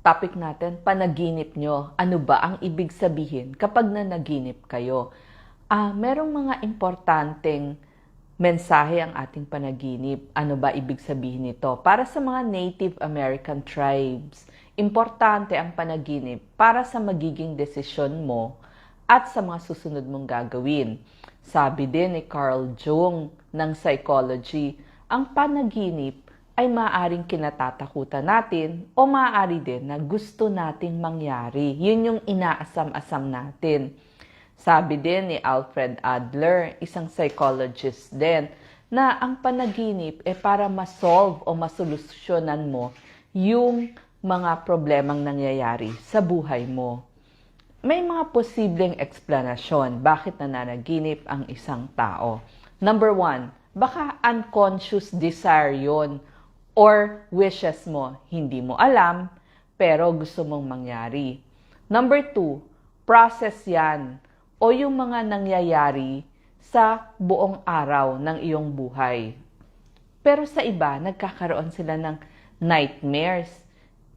Topic natin, panaginip nyo. Ano ba ang ibig sabihin kapag nanaginip kayo? Merong mga importanteng mensahe ang ating panaginip. Ano ba ibig sabihin nito? Para sa mga Native American tribes, importante ang panaginip para sa magiging desisyon mo at sa mga susunod mong gagawin. Sabi din ni Carl Jung ng psychology, ang panaginip ay maaaring kinatatakutan natin o maaari din na gusto nating mangyari. Yun yung inaasam-asam natin. Sabi din ni Alfred Adler, isang psychologist din, na ang panaginip ay para ma-solve o masolusyonan mo yung mga problemang nangyayari sa buhay mo. May mga posibleng eksplanasyon bakit nananaginip ang isang tao. Number 1, baka unconscious desire yun or wishes mo, hindi mo alam, pero gusto mong mangyari. Number 2, process yan o yung mga nangyayari sa buong araw ng iyong buhay. Pero sa iba, nagkakaroon sila ng nightmares.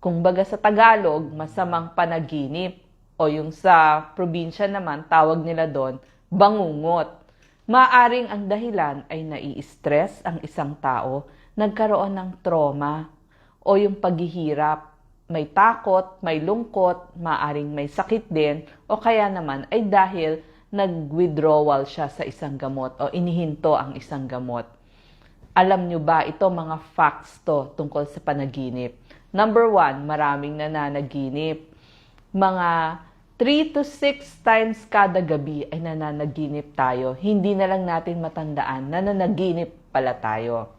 Kung baga sa Tagalog, masamang panaginip o yung sa probinsya naman, tawag nila doon, bangungot. Maaring ang dahilan ay nai-stress ang isang tao, nagkaroon ng trauma o yung paghihirap, may takot, may lungkot, maaring may sakit din, o kaya naman ay dahil nag-withdrawal siya sa isang gamot o inihinto ang isang gamot. Alam nyo ba, ito mga facts to tungkol sa panaginip. Number 1, maraming nananaginip. Mga 3 to 6 times kada gabi ay nananaginip tayo. Hindi na lang natin matandaan na nananaginip pala tayo.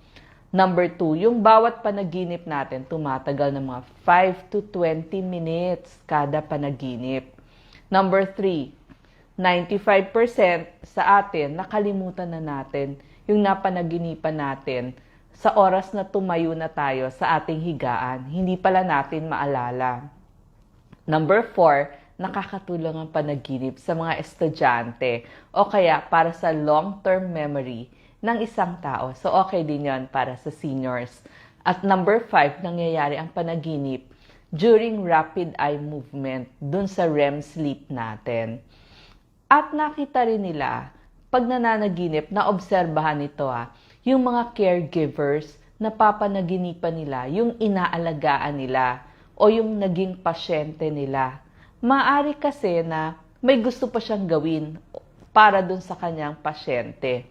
Number 2, yung bawat panaginip natin tumatagal ng mga 5 to 20 minutes kada panaginip. Number 3, 95% sa atin nakalimutan na natin yung napanaginipan natin sa oras na tumayo na tayo sa ating higaan. Hindi pala natin maalala. Number 4, nakakatulong ang panaginip sa mga estudyante o kaya para sa long-term memory ng isang tao. So, okay din yon para sa seniors. At number 5, nangyayari ang panaginip during rapid eye movement, dun sa REM sleep natin. At nakita rin nila, pag nananaginip, naobserbahan ito yung mga caregivers na papanaginipan nila, yung inaalagaan nila o yung naging pasyente nila. Maaari kasi na may gusto pa siyang gawin para dun sa kanyang pasyente.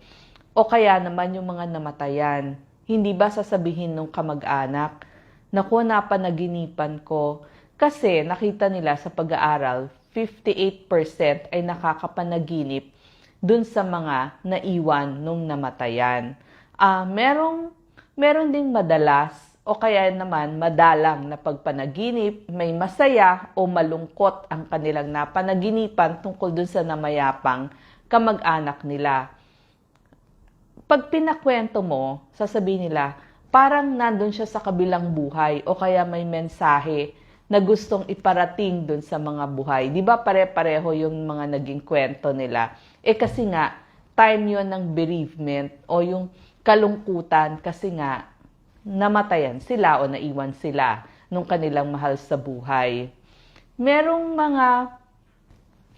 O kaya naman yung mga namatayan. Hindi ba sasabihin nung kamag-anak, naku, napanaginipan ko. Kasi nakita nila sa pag-aaral, 58% ay nakakapanaginip dun sa mga naiwan nung namatayan. Meron ding madalas o kaya naman madalang na pagpanaginip, may masaya o malungkot ang kanilang napanaginipan tungkol dun sa namayapang kamag-anak nila. Pag pinakwento mo, sasabihin nila, parang nandun siya sa kabilang buhay o kaya may mensahe na gustong iparating dun sa mga buhay. Di ba pare-pareho yung mga naging kwento nila? Kasi nga, time yon ng bereavement o yung kalungkutan kasi nga namatayan sila o naiwan sila nung kanilang mahal sa buhay. Merong mga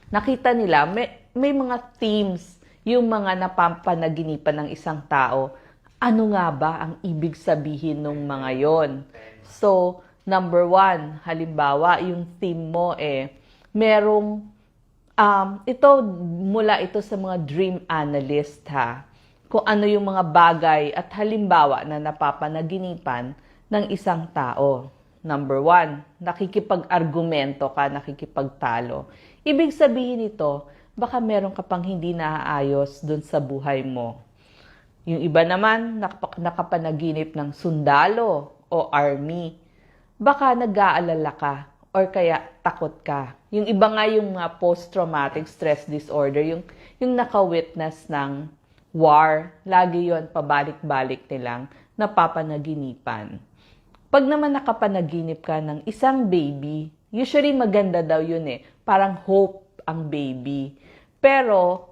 nakita nila, may mga themes yung mga napapanaginipan ng isang tao. Ano nga ba ang ibig sabihin ng mga yon? So, number 1, halimbawa, yung theme mo merong, mula ito sa mga dream analyst kung ano yung mga bagay at halimbawa na napapanaginipan ng isang tao. Number 1, nakikipag-argumento ka, nakikipagtalo. Ibig sabihin nito, baka meron ka pang hindi naaayos dun sa buhay mo. Yung iba naman, nakapanaginip ng sundalo o army. Baka nag-aalala ka or kaya takot ka. Yung iba nga yung mga post-traumatic stress disorder, yung naka-witness ng war, lagi yon pabalik-balik nilang napapanaginipan. Pag naman nakapanaginip ka ng isang baby, usually maganda daw yun parang hope ang baby. Pero,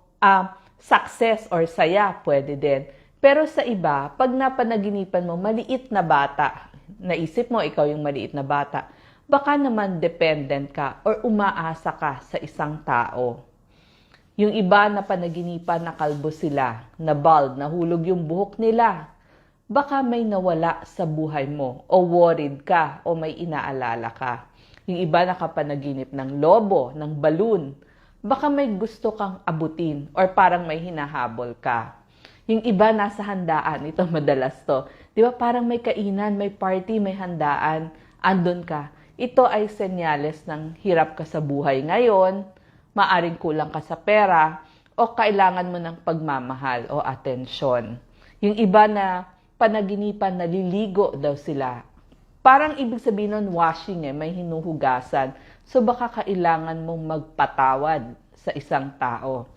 success or saya, pwede din. Pero sa iba, pag napanaginipan mo, maliit na bata, naisip mo, ikaw yung maliit na bata, Baka naman dependent ka or umaasa ka sa isang tao. Yung iba na panaginipan na kalbo sila, na bald, nahulog yung buhok nila. Baka may nawala sa buhay mo o worried ka o may inaalala ka. Yung iba nakapanaginip ng lobo, ng balloon. Baka may gusto kang abutin or parang may hinahabol ka. Yung iba nasa handaan, ito madalas to. Di ba parang may kainan, may party, may handaan, andun ka. Ito ay senyales ng hirap ka sa buhay ngayon, maaring kulang ka sa pera, o kailangan mo ng pagmamahal o atensyon. Yung iba na panaginipan, naliligo daw sila. Parang ibig sabihin nun washing may hinuhugasan. So baka kailangan mong magpatawad sa isang tao.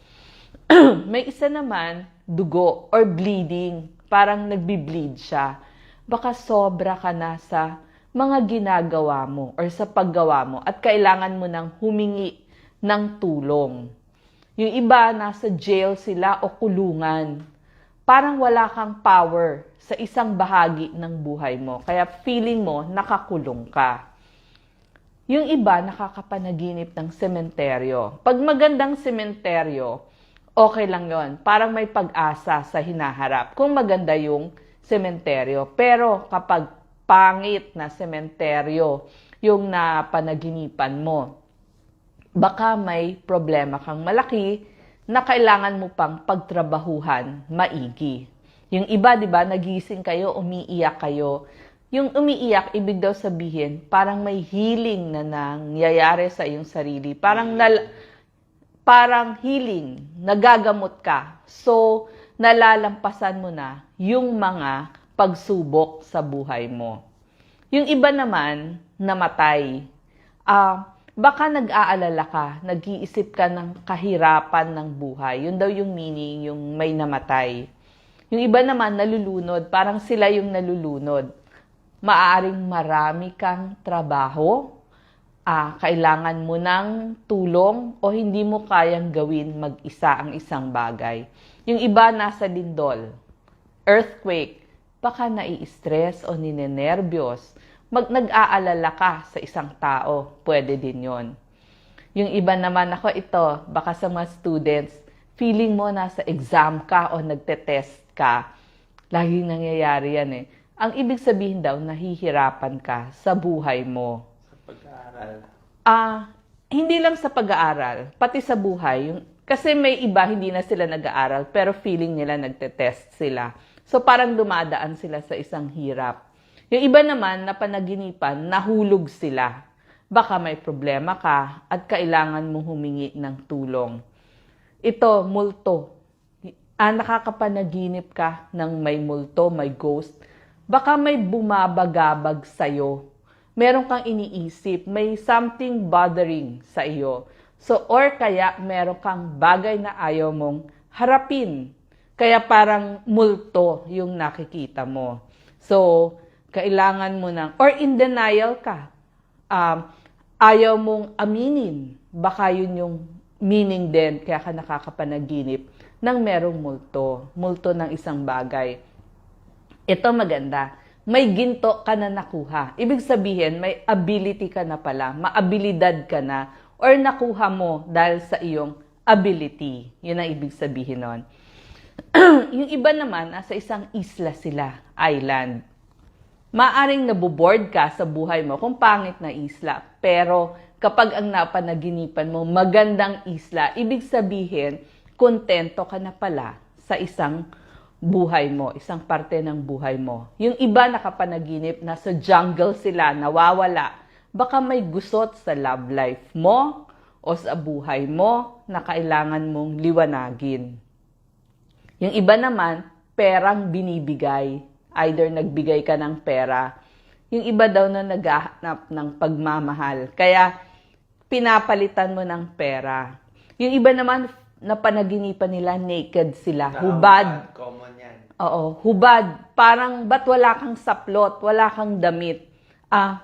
May isa naman, dugo or bleeding. Parang nagbi-bleed siya. Baka sobra ka na sa mga ginagawa mo or sa paggawa mo at kailangan mo nang humingi ng tulong. Yung iba, nasa jail sila o kulungan. Parang wala kang power sa isang bahagi ng buhay mo. Kaya feeling mo, nakakulong ka. Yung iba, nakakapanaginip ng sementeryo. Pag magandang sementeryo, okay lang yon. Parang may pag-asa sa hinaharap kung maganda yung sementeryo. Pero kapag pangit na sementeryo yung napanaginipan mo, baka may problema kang malaki na kailangan mo pang pagtrabahuhan maigi. Yung iba, di ba, nagising kayo, umiiyak kayo. Yung umiiyak, ibig daw sabihin, parang may healing na nangyayari sa iyong sarili. Parang healing, nagagamot ka. So, nalalampasan mo na yung mga pagsubok sa buhay mo. Yung iba naman, namatay. Baka nag-aalala ka, nag-iisip ka ng kahirapan ng buhay. Yun daw yung meaning, yung may namatay. Yung iba naman, nalulunod. Parang sila yung nalulunod. Maaring marami kang trabaho, kailangan mo ng tulong o hindi mo kayang gawin mag-isa ang isang bagay. Yung iba nasa lindol, earthquake, baka nai-stress o ninenervyos. Nag-aalala ka sa isang tao, pwede din yon. Yung iba naman, ito, baka sa mga students, feeling mo nasa exam ka o nagte-test ka. Laging nangyayari yan Ang ibig sabihin daw, nahihirapan ka sa buhay mo. Sa pag-aaral? Hindi lang sa pag-aaral, pati sa buhay. Kasi may iba, hindi na sila nag-aaral, pero feeling nila nagte-test sila. So parang dumadaan sila sa isang hirap. Yung iba naman na panaginipan, nahulog sila. Baka may problema ka at kailangan mong humingi ng tulong. Ito, multo. Nakakapanaginip ka ng may multo, may ghost. Baka may bumabagabag sa'yo. Meron kang iniisip, may something bothering sa iyo. So, or kaya meron kang bagay na ayaw mong harapin. Kaya parang multo yung nakikita mo. So, kailangan mo or in denial ka. Ayaw mong aminin. Baka yun yung meaning din, kaya ka nakakapanaginip ng merong multo. Multo ng isang bagay. Ito maganda. May ginto ka na nakuha. Ibig sabihin, may ability ka na pala. Maabilidad ka na. Or nakuha mo dahil sa iyong ability. Yun ang ibig sabihin nun. Yung iba naman, nasa isang isla sila, island. Maaring naboboard ka sa buhay mo kung pangit na isla. Pero kapag ang napanaginipan mo, magandang isla, ibig sabihin, kontento ka na pala sa isang buhay mo, isang parte ng buhay mo. Yung iba nakapanaginip, nasa jungle sila, nawawala. Baka may gusot sa love life mo o sa buhay mo na kailangan mong liwanagin. Yung iba naman, perang binibigay. Either nagbigay ka ng pera. Yung iba daw na naghahanap ng pagmamahal. Kaya, pinapalitan mo ng pera. Yung iba naman, na panaginipan nila, naked sila. Hubad. Common yan. Oo, hubad. Parang, ba't wala kang saplot? Wala kang damit?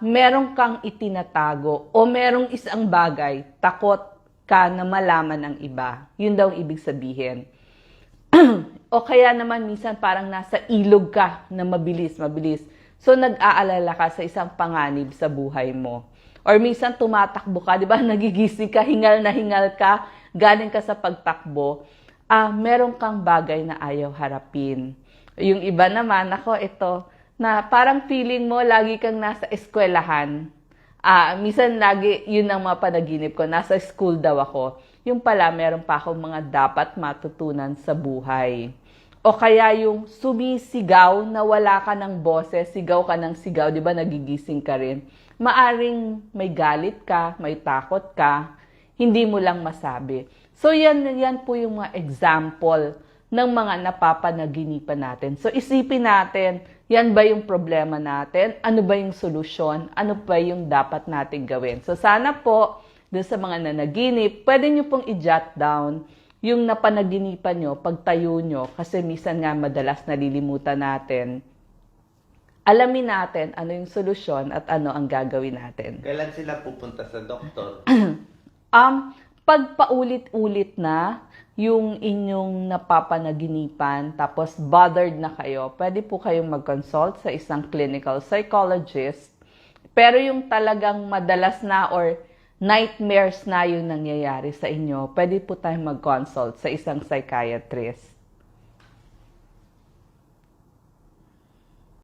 Meron kang itinatago. O merong isang bagay, takot ka na malaman ng iba. Yun daw ibig sabihin. O kaya naman minsan parang nasa ilog ka na mabilis. So nag-aalala ka sa isang panganib sa buhay mo. Or minsan tumatakbo ka, di ba? Nagigising ka, hingal na hingal ka, galing ka sa pagtakbo. Meron kang bagay na ayaw harapin. Yung iba naman, ako ito, na parang feeling mo lagi kang nasa eskwelahan. Minsan lagi, yun ang mga panaginip ko, nasa school daw ako. Yung pala, meron pa akong mga dapat matutunan sa buhay. O kaya yung sumisigaw na wala ka ng boses, sigaw ka ng sigaw, di ba nagigising ka rin. Maaring may galit ka, may takot ka, hindi mo lang masabi. So yan po yung mga example ng mga napapanaginipan natin. So isipin natin, yan ba yung problema natin? Ano ba yung solusyon? Ano ba yung dapat natin gawin? So sana po, dun sa mga nanaginip, pwede nyo pong i-jot down yung napanaginipan nyo, pagtayo nyo, kasi minsan nga madalas nalilimutan natin. Alamin natin ano yung solusyon at ano ang gagawin natin. Kailan sila pupunta sa doktor? Pag paulit-ulit na yung inyong napapanaginipan, tapos bothered na kayo, pwede po kayong mag-consult sa isang clinical psychologist. Pero yung talagang madalas na or nightmares na yung nangyayari sa inyo, pwede po tayong mag-consult sa isang psychiatrist.